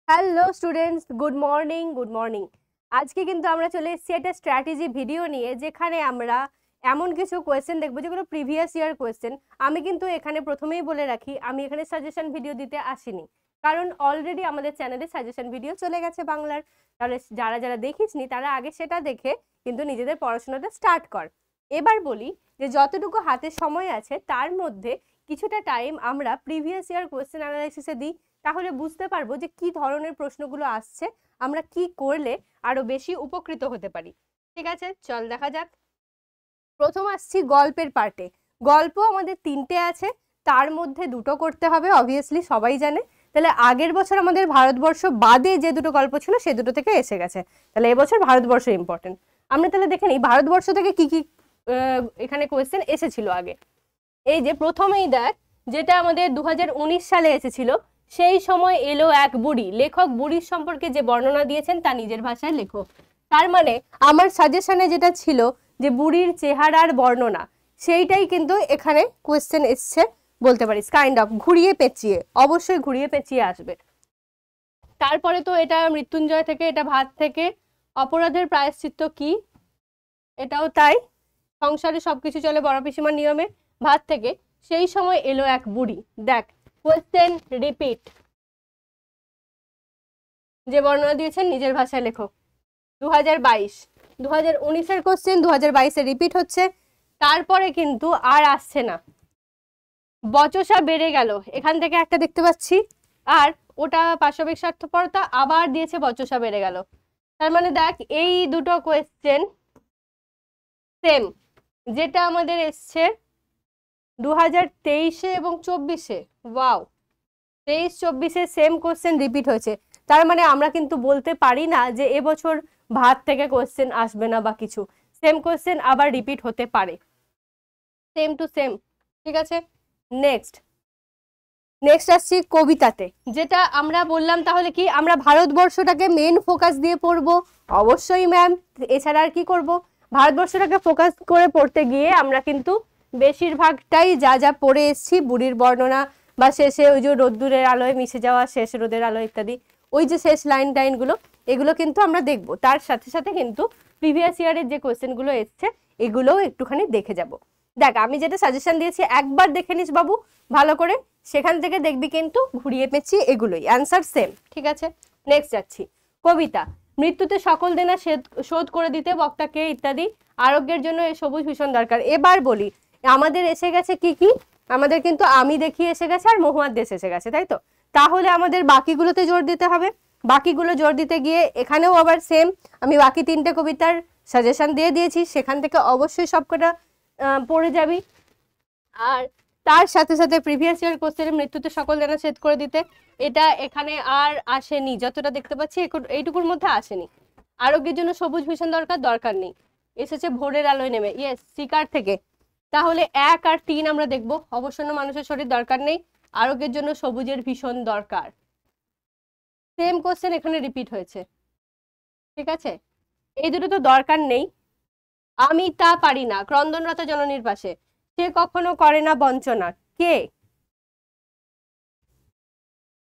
Hello students, good morning. আজকে কিন্তু আমরা চলে এসেছি একটা স্ট্র্যাটেজি ভিডিও নিয়ে, যেখানে আমরা এমন কিছু কোয়েশ্চেন দেখবো যেগুলো প্রিভিয়াস ইয়ার কোয়েশ্চেন। আমি কিন্তু এখানে প্রথমেই বলে রাখি, আমি এখানে সাজেশন ভিডিও দিতে আসিনি, কারণ অলরেডি আমাদের চ্যানেলে সাজেশন ভিডিও চলে গেছে বাংলার। তাহলে যারা যারা দেখিসনি তারা আগে সেটা দেখে কিন্তু নিজেদের পড়াশোনাটা স্টার্ট কর। এবার বলি যে যতটুকু হাতে সময় আছে তার মধ্যে কিছুটা টাইম আমরা প্রিভিয়াস ইয়ার কোয়েশ্চেন অ্যানালাইসিসে দিই, তাহলে বুঝতে পারবো যে কি ধরনের প্রশ্নগুলো আসছে, আমরা কি করলে আরো বেশি উপকৃত হতে পারি। ঠিক আছে, চল দেখা যাক। প্রথম আসছি গল্পের পার্টে। গল্প আমাদের 3টে আছে, তার মধ্যে 2টো করতে হবে, অবভিয়াসলি সবাই জানে। তাহলে আগের বছর আমাদের ভারতবর্ষ বাদে যে 2টো গল্প ছিল সে 2টো থেকে এসে গেছে, তাহলে এবছর ভারতবর্ষ ইম্পর্টেন্ট। আমরা তাহলে দেখে নিই ভারতবর্ষ থেকে কি কি এখানে কোয়েশ্চেন এসেছিল আগে। এই যে প্রথমেই দেখ, যেটা আমাদের 2019 সালে এসেছিল, সেই সময় এলো এক বুড়ি। লেখক বুড়ির সম্পর্কে যে বর্ণনা দিয়েছেন তা নিজের ভাষায় লেখো। তার মানে আমার সাজেশনে যেটা ছিল যে বুড়ির চেহারার বর্ণনা, সেইটাই কিন্তু এখানে কোয়েশ্চেন এসছে বলতে পারিস, কাইন্ড অফ ঘুরিয়ে পেঁচিয়ে, অবশ্যই ঘুরিয়ে পেঁচিয়ে আসবে। তারপরে তো এটা মৃত্যুঞ্জয় থেকে, এটা ভাত থেকে। অপরাধের প্রায়শ্চিত্ত কি, এটাও তাই। সংসারে সবকিছু চলে বড় পিসিমার নিয়মে, ভাত থেকে। সেই সময় এলো এক বুড়ি। দেখ কোয়েশ্চেন রিপিট, যে বর্ণনা দিয়েছেন নিজের ভাষায় লেখো। 2022, 2019-এর কোশ্চেন 2022-এ রিপিট হচ্ছে। তারপরে কিন্তু আর আসছে না। বচসা বেড়ে গেল, এখান থেকে একটা দেখতে পাচ্ছি, আর ওটা পাশবিক স্বার্থপরতা আবার দিয়েছে বচসা বেড়ে গেল। তার মানে দেখ এই দুটো কোয়েশ্চেন সেম, যেটা আমাদের এসছে 2023-এ এবং 24-এ। ওয়াও, 23-24-এ সেম কোশ্চেন রিপিট হয়েছে। তার মানে আমরা কিন্তু বলতে পারি না যে এবছর ভাত থেকে কোশ্চেন আসবে না বা কিছু। সেম কোশ্চেন আবার রিপিট হতে পারে, সেম টু সেম। ঠিক আছে, নেক্সট আসছি কবিতাতে। যেটা আমরা বললাম, তাহলে কি আমরা ভারতবর্ষটাকে মেন ফোকাস দিয়ে পড়বো? অবশ্যই ম্যাম, এছাড়া আর কি করব? ভারতবর্ষটাকে ফোকাস করে পড়তে গিয়ে আমরা কিন্তু বেশিরভাগটাই যা যা পড়ে এসেছি, বুড়ির বর্ণনা বা শেষে ওই যে রোদ্দুরের আলোয় মিশে যাওয়া, শেষ রোদের আলো ইত্যাদি, ওই যে শেষ লাইন টাইনগুলো, এগুলো কিন্তু আমরা দেখব। তার সাথে সাথে কিন্তু প্রিভিয়াস ইয়ারের যে কোয়েশ্চেনগুলো এসছে এগুলোও একটুখানি দেখে যাব। দেখ আমি যেটা সাজেশন দিয়েছি একবার দেখে নিস বাবু ভালো করে, সেখান থেকে দেখবি কিন্তু ঘুরিয়ে পেঁচিয়ে এগুলোই অ্যান্সার সেম। ঠিক আছে, নেক্সট যাচ্ছি। কবিতা, মৃত্যুতে সকল দেনা শোধ করে দিতে বক্তাকে ইত্যাদি, আরোগ্যের জন্য এই সবুজ ভীষণ দরকার। এবার বলি আমাদের এসে গেছে কি কি, আমাদের কিন্তু আমি দেখি এসে গেছে আর মহুয়ার দেশ এসে গেছে, তাই তো? তাহলে আমাদের বাকিগুলোতে জোর দিতে হবে। বাকিগুলো জোর দিতে গিয়ে এখানেও আবার সেম, আমি বাকি 3টে কবিতার সাজেশন দিয়ে দিয়েছি, সেখান থেকে অবশ্যই সবকটা পড়ে যাবি। আর তার সাথে সাথে প্রিভিয়াস ইয়ার কোশ্চেনের মৃত্যুতে সকল দেনা শেষ করে দিতে, এটা এখানে আর আসেনি, যতটা দেখতে পাচ্ছি এইটুকুর মধ্যে আসেনি। আরোগ্যের জন্য সবুজ ভীষণ দরকার নেই, এসেছে ভোরের আলোয় নেমে, ইয়েস শিকার থেকে। তাহলে 1 আর 3 আমরা দেখব। অবসন্ন মানুষের শরীর দরকার নেই, আরোগ্যের জন্য সবুজের ভীষণ দরকার। সেম কোশ্চেন এখানে রিপিট হয়েছে। ঠিক আছে, এই দুটো তো দরকার নেই। আমি তা পারি না, ক্রন্দনরত জননীর পাশে, সে কখনো করে না বঞ্চনা, কে?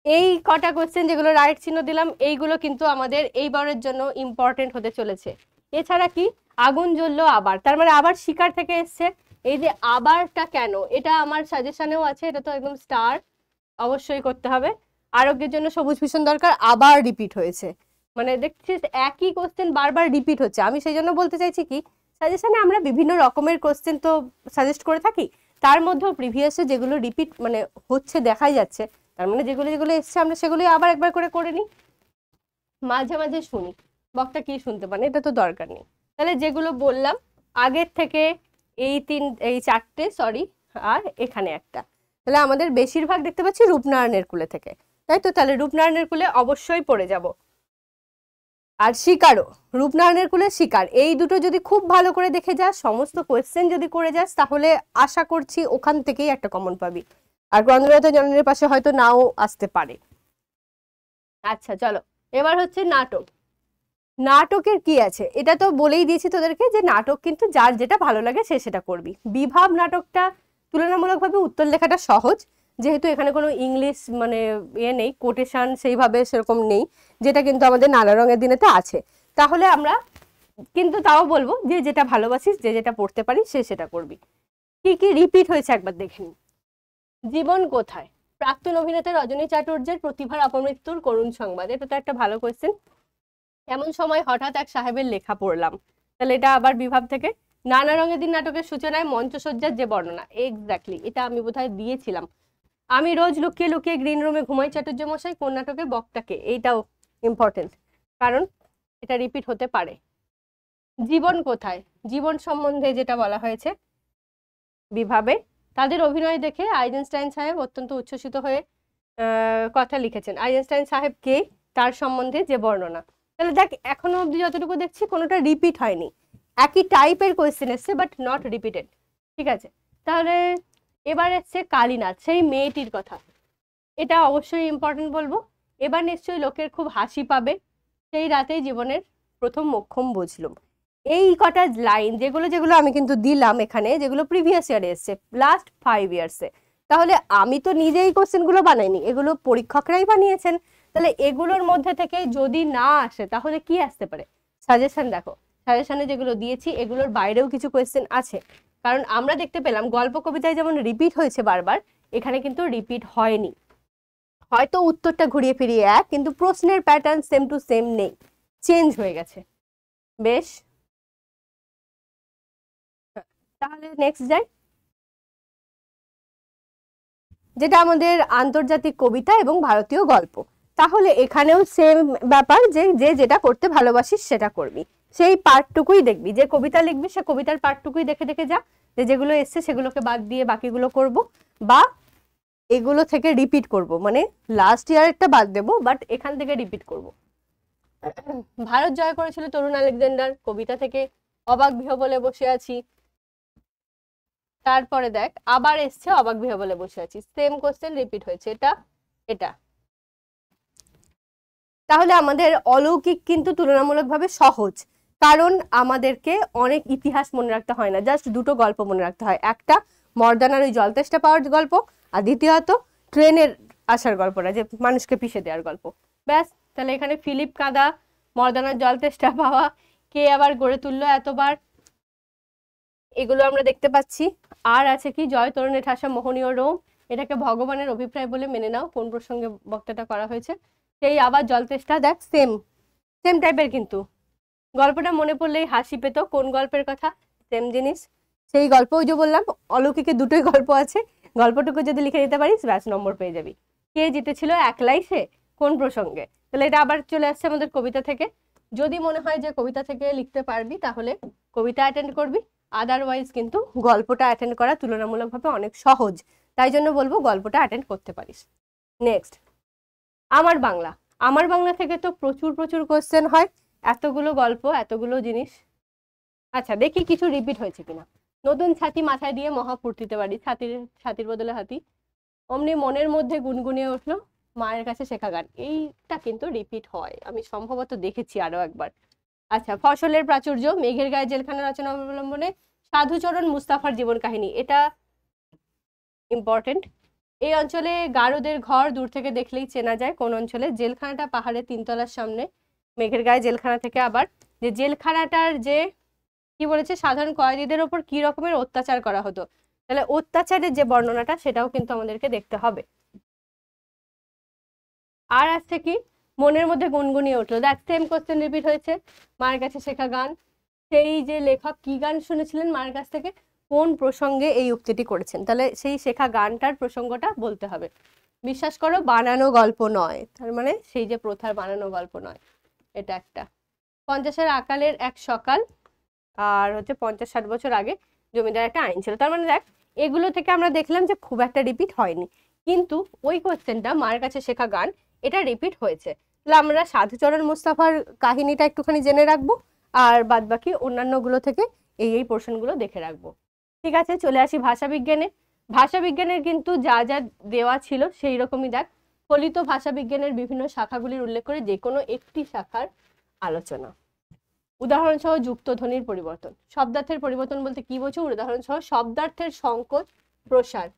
এই কটা কোশ্চেন যেগুলো রাইট চিহ্ন দিলাম, এইগুলো কিন্তু আমাদের এইবারের জন্য ইম্পর্টেন্ট হতে চলেছে। এছাড়া কি, আগুন জ্বললো আবার, তার মানে আবার শিকার থেকে এসছে। এই যে আবারটা কেন, এটা আমার সাজেশনেও আছে, এটা তো একদম স্টার, অবশ্যই করতে হবে। আরোগ্যের জন্য সবুজ ভীষণ দরকার আবার রিপিট হয়েছে, মানে দেখছিস একই কোশ্চেন বারবার রিপিট হচ্ছে। আমি সেই জন্য বলতে চাইছি কি, সাজেশনে আমরা বিভিন্ন রকমের কোশ্চেন তো সাজেস্ট করে থাকি, তার মধ্যেও প্রিভিয়াসে যেগুলো রিপিট মানে হচ্ছে দেখাই যাচ্ছে, তার মানে যেগুলো যেগুলো এসছে আমরা সেগুলোই আবার একবার করে নিই, মাঝে মাঝে শুনি বক্তা কি শুনতে পান, এটা তো দরকার নেই। তাহলে যেগুলো বললাম আগের থেকে, এই 4টে সরি, আর এখানে একটা, তাহলে আমাদের বেশিরভাগ দেখতে পাচ্ছি রূপনারায়ণের কুলে থেকে, তাই তো? তাহলে রূপনারায়ণের কুলে অবশ্যই পড়ে যাব। আর শিকারও, রূপনারায়ণের কুলে শিকার, এই দুটো যদি খুব ভালো করে দেখে যাস, সমস্ত কোয়েশ্চেন যদি করে যাস, তাহলে আশা করছি ওখান থেকেই একটা কমন পাবি। আর ক্রন্দনরত জননীর পাশে হয়তো নাও আসতে পারে। আচ্ছা চলো, এবার হচ্ছে নাটক। নাটকের কি আছে, এটা তো বলেই দিয়েছি তোদেরকে যে নাটক কিন্তু যার যেটা ভালো লাগে সে সেটা করবি। বিভাব নাটকটা তুলনামূলকভাবে উত্তর লেখাটা সহজ, যেহেতু এখানে কোনো ইংলিশ মানে নেই, কোটেশন সেইভাবে সেরকম নেই, যেটা কিন্তু আমাদের নানা রঙের দিনেতে আছে। তাহলে আমরা কিন্তু তাও বলবো যে যেটা ভালোবাসিস, যে যেটা পড়তে পারিস সে সেটা করবি। কি কি রিপিট হয়েছে একবার দেখে নিন। জীবন কোথায়, প্রাক্তন অভিনেতা রজনী চাটুর্যের প্রতিভার অপমৃত্যুর করুণ সংবাদ। এটা তো একটা ভালো কোয়েশ্চেন। এমন সময় হঠাৎ এক সাহেবের লেখা পড়লাম, তাহলে এটা আবার বিভাব থেকে। নানা রঙের দিন নাটকের সূচনায় মঞ্চসজ্জার যে বর্ণনা, এক্স্যাক্টলি এটা আমি বোধহয় দিয়েছিলাম। আমি রোজ লুকিয়ে লুকিয়ে গ্রিন রুমে ঘুমাই চাটুর্য মশাই কোন নাটকের বক্তাকে, এইটাও ইম্পর্টেন্ট কারণ এটা রিপিট হতে পারে। জীবন কোথায়, জীবন সম্বন্ধে যেটা বলা হয়েছে বিভাবে, তাদের অভিনয় দেখে আইজেনস্টাইন সাহেব অত্যন্ত উচ্ছ্বসিত হয়ে কথা লিখেছেন। আইজেনস্টাইন সাহেব কে, তার সম্বন্ধে যে বর্ণনা। তাহলে দেখ এখনো অব্দি যতটুকু দেখছি কোনোটা রিপিট হয়নি, একই টাইপের কোয়েশ্চেন এসছে বাট নট রিপিটেড। ঠিক আছে, তাহলে এবার এসছে কালীনাথ, সেই মেয়েটির কথা। এটা অবশ্যই ইম্পর্টেন্ট বলবো। এবার নিশ্চয়ই লোকের খুব হাসি পাবে, সেই রাতেই জীবনের প্রথম মোক্ষম বুঝলুম। এই কটা লাইন যেগুলো যেগুলো আমি কিন্তু দিলাম এখানে, যেগুলো প্রিভিয়াস ইয়ারে এসছে, লাস্ট 5 ইয়ার্সে। তাহলে আমি তো নিজেই কোশ্চেনগুলো বানাইনি, এগুলো পরীক্ষকরাই বানিয়েছেন। তাহলে এগুলোর মধ্যে থেকে যদি না আসে তাহলে কি আসতে পারে? সাজেশন দেখো, সাজেশনে যেগুলো দিয়েছি এগুলোর বাইরেও কিছু কোয়েশ্চেন আছে। কারণ আমরা দেখতে পেলাম গল্প কবিতায় যেমন রিপিট হয়েছে বারবার, এখানে কিন্তু রিপিট হয়নি। হয়তো উত্তরটা ঘুরিয়ে ফিরিয়ে এক, কিন্তু প্রশ্নের প্যাটার্ন সেম টু সেম নেই, চেঞ্জ হয়ে গেছে। বেশ, তাহলে নেক্সট যাই, যেটা আমাদের আন্তর্জাতিক কবিতা এবং ভারতীয় গল্প। তাহলে এখানেও সেম ব্যাপার, যে যে যেটা করতে ভালোবাসিস সেটা করবি, সেই পার্টটুকুই দেখবি। যে কবিতা লিখবি সে কবিতার পার্টটুকুই দেখে দেখে যা, যে যেগুলো এসছে সেগুলোকে বাদ দিয়ে বাকিগুলো করব, বা এগুলো থেকে রিপিট করব, মানে লাস্ট ইয়ারেরটা বাদ দেবো বাট এখান থেকে রিপিট করব। ভারত জয় করেছিল তরুণ আলেকজান্ডার, কবিতা থেকে অবাক বিহ বলে বসে আছি। তারপরে দেখ আবার এসছে অবাক বিহ বলে বসে আছি, সেম কোশ্চেন রিপিট হয়েছে, এটা এটা। তাহলে আমাদের অলৌকিক কিন্তু তুলনামূলকভাবে সহজ, কারণ আমাদেরকে অনেক ইতিহাস মনে রাখতে হয় না, জাস্ট দুটো গল্প মনে রাখতে হয়। একটা মর্দানার ওই জলতেষ্টা পাওয়ার গল্প, আর দ্বিতীয়ত ট্রেনের আসার গল্পটা, যে মানুষকে পিষে দেওয়ার গল্প। ব্যাস, তাহলে এখানে ফিলিপ কাদা, মর্দানার জলতেষ্টা পাওয়া, কে আবার গড়ে তুললো এতবার, এগুলো আমরা দেখতে পাচ্ছি। আর আছে কি জয় তরুণে ঠাসা মোহনীয় রোম, এটাকে ভগবানের অভিপ্রায় বলে মেনে নাও, কোন প্রসঙ্গে বক্তৃতা করা হয়েছে। সেই আবার জলতেষ্টা, দেখ সেম সেম টাইপের, কিন্তু গল্পটা মনে পড়লেই হাসি পেত। কোন গল্পের কথা? সেম জিনিস, সেই গল্প। ওই যে বললাম অলৌকিকে দুটোই গল্প আছে, গল্পটুকু যদি লিখে দিতে পারিস ব্যাস নম্বর পেয়ে যাবি। কে জিতেছিল একলাই সে, কোন প্রসঙ্গে? তাহলে এটা আবার চলে আসছে আমাদের কবিতা থেকে। যদি মনে হয় যে কবিতা থেকে লিখতে পারবি তাহলে কবিতা অ্যাটেন্ড করবি, আদারওয়াইজ কিন্তু গল্পটা অ্যাটেন্ড করা তুলনামূলকভাবে অনেক সহজ, তাই জন্য বলবো গল্পটা অ্যাটেন্ড করতে পারিস। নেক্সট, আমার বাংলা। আমার বাংলা থেকে তো প্রচুর প্রচুর কোশ্চেন হয়, এতগুলো গল্প এতগুলো জিনিস। আচ্ছা দেখি কিছু রিপিট হয়েছে কিনা। নতুন ছাতি মাথায় দিয়ে মহা ফুর্তিতে বাড়ি, ছাতির বদলে হাতি, অমনি মনের মধ্যে গুনগুনিয়ে উঠলো মায়ের কাছে শেখা গান। এইটা কিন্তু রিপিট হয়, আমি সম্ভবত দেখেছি আরো একবার। আচ্ছা, ফসলের প্রাচুর্য, মেঘের গায়ে জেলখানা রচনা অবলম্বনে সাধুচরণ মুস্তাফার জীবন কাহিনী, এটা ইম্পর্টেন্ট। এই অঞ্চলে গারোদের ঘর দূর থেকে দেখলেই চেনা যায় কোন অঞ্চলে, জেলখানাটা পাহাড়ের 3 তলার সামনে। মেঘের গায়ে জেলখানা থেকে আবার যে জেলখানাটার যে কি বলেছে, সাধারণ কয়েদিদের ওপর কি রকমের অত্যাচার করা হতো, তাহলে অত্যাচারের যে বর্ণনাটা সেটাও কিন্তু আমাদেরকে দেখতে হবে। আর আছে কি, মনের মধ্যে গুনগুনিয়ে উঠলো, দেখ সেম কোশ্চেন রিপিট হয়েছে। মায়ের কাছে শেখা গান, সেই যে লেখক কি গান শুনেছিলেন মায়ের কাছ থেকে, কোন প্রসঙ্গে এই উক্তিটি করেছেন, তাহলে সেই শেখা গানটার প্রসঙ্গটা বলতে হবে। বিশ্বাস করো বানানো গল্প নয়, তার মানে সেই যে প্রথার বানানো গল্প নয়, এটা একটা। 50-এর আকালের এক সকাল, আর হচ্ছে 50-60 বছর আগে জমিদার একটা আইন ছিল। তার মানে দেখ এগুলো থেকে আমরা দেখলাম যে খুব একটা রিপিট হয়নি, কিন্তু ওই কোশ্চেনটা মায়ের কাছে শেখা গান, এটা রিপিট হয়েছে। তাহলে আমরা সাধুচরণ মুস্তাফার কাহিনীটা একটুখানি জেনে রাখবো, আর বাদ বাকি অন্যান্যগুলো থেকে এই পোর্শনগুলো দেখে রাখবো। ঠিক আছে, চলে আসি ভাষাবিজ্ঞানে। ভাষাবিজ্ঞানের কিন্তু যা যা দেওয়া ছিল সেই রকমই দেখ। ফলিত ভাষাবিজ্ঞানের বিভিন্ন শাখাগুলির উল্লেখ করে যে কোনো একটি শাখার আলোচনা। উদাহরণ সহ যুক্ত ধ্বনির পরিবর্তন, শব্দার্থের পরিবর্তন বলতে কি বোঝো? উদাহরণ সহ শব্দার্থের সংকোচ প্রসার,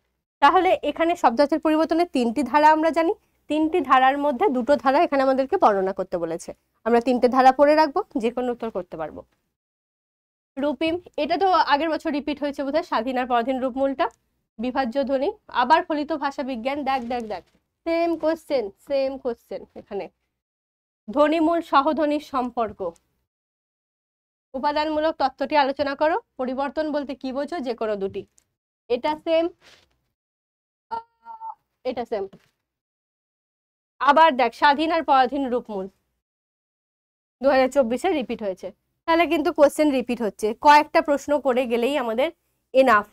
তাহলে এখানে শব্দার্থের পরিবর্তনের 3টি ধারা আমরা জানি, 3টি ধারার মধ্যে 2টো ধারা এখানে আমাদেরকে বর্ণনা করতে বলেছে। আমরা 3টে ধারা পড়ে রাখবো, যে কোনো উত্তর করতে পারবো। রূপিম, এটা তো আগের বছর রিপিট হয়েছে বোধহয়, স্বাধীন আর পরাধীন রূপমূলটা। বিভাজ্য ধ্বনি, আবার ফলিত ভাষা বিজ্ঞান, দেখ দেখ দেখ সেম কোশ্চেন এখানে। ধ্বনিমূল সহধ্বনির সম্পর্ক, উপাদানমূলক তত্ত্বটি আলোচনা করো, পরিবর্তন বলতে কি বোঝো, যে কোনো দুটি। এটা সেম, এটা সেম। আবার দেখ স্বাধীন আর পরাধীন রূপমূল 2024-এ রিপিট হয়েছে। তাহলে কিন্তু কোশ্চেন রিপিট হচ্ছে, কয়েকটা প্রশ্ন করে গেলেই আমাদের এনাফ।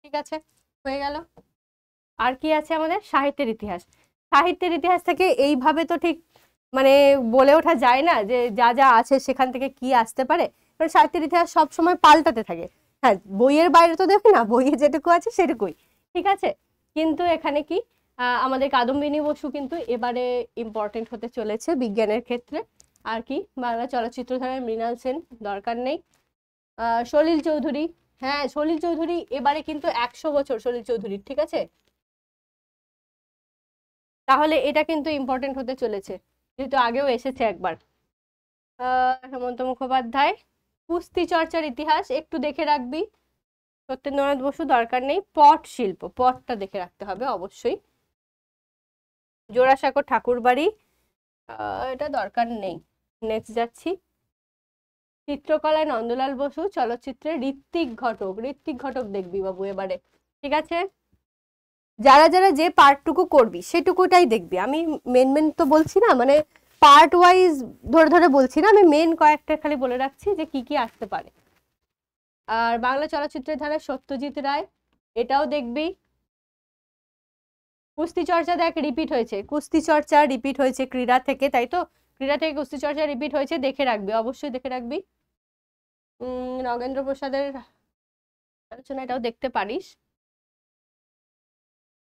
ঠিক আছে, হয়ে গেল। আর কি আছে আমাদের, সাহিত্যের ইতিহাস। সাহিত্যের ইতিহাস থেকে এইভাবে তো ঠিক মানে বলে ওঠা যায় না যে যা যা আছে সেখান থেকে কি আসতে পারে, কারণ সাহিত্যের ইতিহাস সবসময় পাল্টাতে থাকে। হ্যাঁ, বইয়ের বাইরে তো দেখি না, বইয়ে যেটুকু আছে সেটুকুই, ঠিক আছে। কিন্তু এখানে কি আমাদের কাদম্বিনী বসু কিন্তু এবারে ইম্পর্টেন্ট হতে চলেছে বিজ্ঞানের ক্ষেত্রে। আর কি, বাংলা চলচ্চিত্রধারায় মৃণাল সেন, দরকার নেই। সলিল চৌধুরী, হ্যাঁ সলিল চৌধুরী এবারে কিন্তু 100 বছর সলিল চৌধুরীর, ঠিক আছে। তাহলে এটা কিন্তু ইম্পর্টেন্ট হতে চলেছে, যেহেতু আগেও এসেছে একবার। হেমন্ত মুখোপাধ্যায়, কুস্তি চর্চার ইতিহাস একটু দেখে রাখবি। সত্যেন্দ্রনাথ বসু, দরকার নেই। পট শিল্প, পটটা দেখে রাখতে হবে অবশ্যই। জোড়াসাঁকো ঠাকুরবাড়ি, এটা দরকার নেই। নেক্সট যাচ্ছি। চিত্রকলায় নন্দলাল বসু, চলচ্চিত্রে ঋত্বিক ঘটক দেখবি বাবু এবারে, ঠিক আছে। যারা যারা যে পার্টটুকু করবি সেটুকুটাই দেখবি, আমি মেন তো বলছি না, মানে পার্ট ওয়াইজ ধরে ধরে বলছি না, আমি মেন কয়েকটা খালি বলে রাখছি যে কি কি আসতে পারে। আর বাংলা চলচ্চিত্রের ধারায় সত্যজিৎ রায়, এটাও দেখবি। কুস্তি চর্চা দেখ রিপিট হয়েছে, কুস্তি চর্চা রিপিট হয়েছে ক্রীড়া থেকে, তাই তো, ক্রীড়া থেকে কুস্তি চর্চা রিপিট হয়েছে, দেখে রাখবি, অবশ্যই দেখে রাখবি। নগেন্দ্র প্রসাদের আলোচনা, এটাও দেখতে পারিস।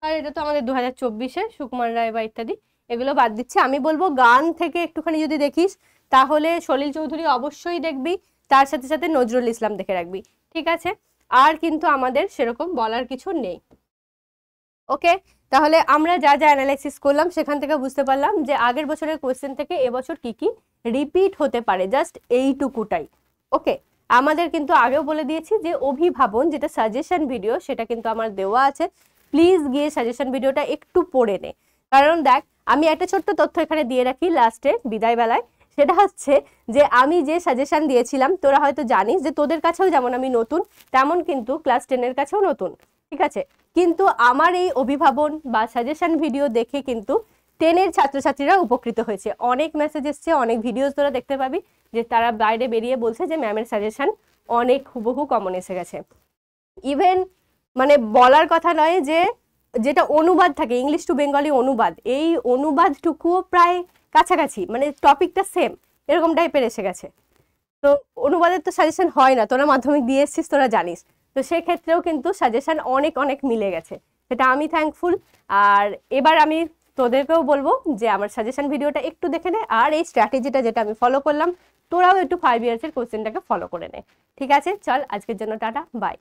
আর এটা তো আমাদের 2024-এ সুকুমার রায় বা ইত্যাদি, এগুলো বাদ দিচ্ছে। আমি বলবো গান থেকে একটুখানি যদি দেখিস তাহলে সলিল চৌধুরী অবশ্যই দেখবি, তার সাথে সাথে নজরুল ইসলাম দেখে রাখবি, ঠিক আছে। আর কিন্তু আমাদের সেরকম বলার কিছু নেই। ওকে, তাহলে আমরা যা যা অ্যানালাইসিস করলাম সেখান থেকে বুঝতে পারলাম যে আগের বছরের কোয়েশ্চেন থেকে এবছর কি কি রিপিট হতে পারে, জাস্ট এইটুকুটাই। ওকে, আমাদের কিন্তু আগেও বলে দিয়েছি যে অভিভাবন যেটা সাজেশন ভিডিও সেটা কিন্তু আমার দেওয়া আছে, প্লিজ গিয়ে সাজেশন ভিডিওটা একটু পড়ে নে। কারণ দেখ, আমি একটা ছোট্ট তথ্য এখানে দিয়ে রাখি লাস্টে বিদায় বেলায়, সেটা হচ্ছে যে আমি যে সাজেশন দিয়েছিলাম তোরা হয়তো জানিস যে তোদের কাছেও যেমন আমি নতুন, তেমন কিন্তু ক্লাস 10-এর কাছেও নতুন, ঠিক আছে। কিন্তু আমার এই অভিভাবন বা সাজেশন ভিডিও দেখে কিন্তু 10-এর ছাত্রছাত্রীরা উপকৃত হয়েছে। অনেক মেসেজ এসছে, অনেক ভিডিওস তোরা দেখতে পাবি যে তারা বাইরে বেরিয়ে বলছে যে ম্যামের সাজেশন অনেক হুবহু কমন এসে গেছে। ইভেন মানে বলার কথা নয় যে যেটা অনুবাদ থাকে, ইংলিশ টু বেঙ্গলি অনুবাদ, এই অনুবাদটুকুও প্রায় কাছাকাছি, মানে টপিকটা সেম, এরকম টাইপের এসে গেছে। তো অনুবাদের তো সাজেশন হয় না, তোরা মাধ্যমিক দিয়ে এসছিস, তোরা জানিস। তো সেক্ষেত্রেও কিন্তু সাজেশন অনেক অনেক মিলে গেছে, সেটা আমি থ্যাঙ্কফুল। আর এবার আমি তোদেরকেও বলবো যে আমার সাজেশন ভিডিওটা একটু দেখে নে, আর এই স্ট্র্যাটেজিটা যেটা আমি ফলো করলাম তোরাও একটু 5 ইয়ার্সের কোশ্চেনটাকে ফলো করে নে, ঠিক আছে। চল আজকের জন্য টাটা, বাই।